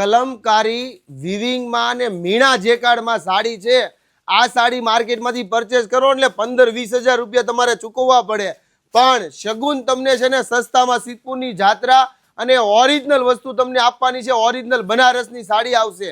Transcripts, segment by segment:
કલમકારી વિવિંગમાં અને મીણા જેકાર્ડમાં સાડી છે. આ સાડી માર્કેટમાંથી પરચેસ કરો એટલે 15-20 હજાર રૂપિયા તમારે ચૂકવવા પડે. પણ શગુન તમને છે ને સસ્તામાં સિદ્ધપુરની જાત્રા અને ઓરિજિનલ વસ્તુ તમને આપવાની છે. ઓરિજિનલ બનારસની સાડી આવશે.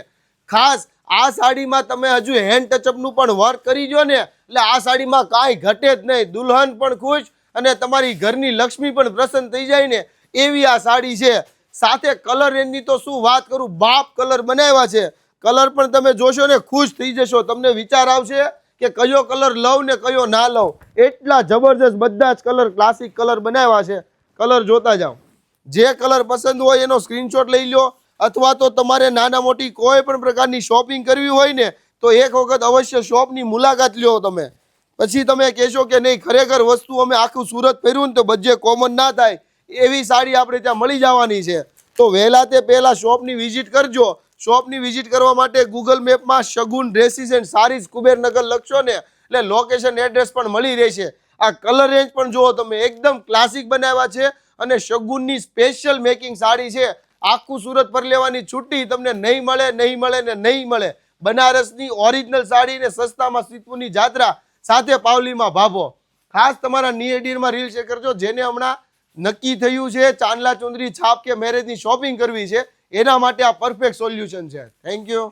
ખાસ આ સાડીમાં તમે હજુ હેન્ડ ટચઅપનું પણ વર્ક કરી દો ને એટલે આ સાડીમાં કાંઈ ઘટે જ નહીં. દુલ્હન પણ ખુશ અને તમારી ઘરની લક્ષ્મી પણ પ્રસન્ન થઈ જાય ને એવી આ સાડી છે. સાથે કલર રેન્જની તો શું વાત કરું, બાપ કલર બનાવ્યા છે. કલર પણ તમે જોશો ને ખુશ થઈ જશો. તમને વિચાર આવશે કે કયો કલર લઉં ને કયો ના લઉં. એટલા જબરજસ્ત બધા જ કલર ક્લાસિક કલર બનાવ્યા છે. કલર જોતા જાઓ. જે કલર પસંદ હોય એનો સ્ક્રીનશોટ લઈ લો, અથવા તો તમારે નાના મોટી કોઈ પણ પ્રકારની શોપિંગ કરવી હોય ને તો એક વખત અવશ્ય શોપની મુલાકાત લ્યો તમે. પછી તમે કહેશો કે નહીં ખરેખર વસ્તુ અમે આખું સુરત પહેર્યું ને તો બધે કોમન ના થાય એવી સાડી આપણે ત્યાં મળી જવાની છે. તો વહેલા તે પહેલા શોપની વિઝિટ કરજો. શોપની વિઝિટ કરવા માટે ગૂગલ મેપમાં શગુન ડ્રેસીસ એન્ડ સારીઝ કુબેરનગર લખશો ને એટલે લોકેશન એડ્રેસ પણ મળી રહેશે. આ કલર રેન્જ પણ જુઓ તમે, એકદમ ક્લાસિક બનાવ્યા છે અને શગુનની સ્પેશિયલ મેકિંગ સાડી છે. આખું સુરત પર લેવાની છૂટી તમને નહીં મળે ને નહીં મળે. બનારસની ઓરિજિનલ સાડી ને સસ્તામાં સિદ્ધપુરની જાત્રા સાથે પાવલીમાં ભાભો. ખાસ તમારા નિયર રીલ શેર કરજો. જેને હમણાં નક્કી થયું છે ચાંદલા ચુંદરી છાપ કે મેરેજની શોપિંગ કરવી છે એના માટે આ પરફેક્ટ સોલ્યુશન છે. Thank you.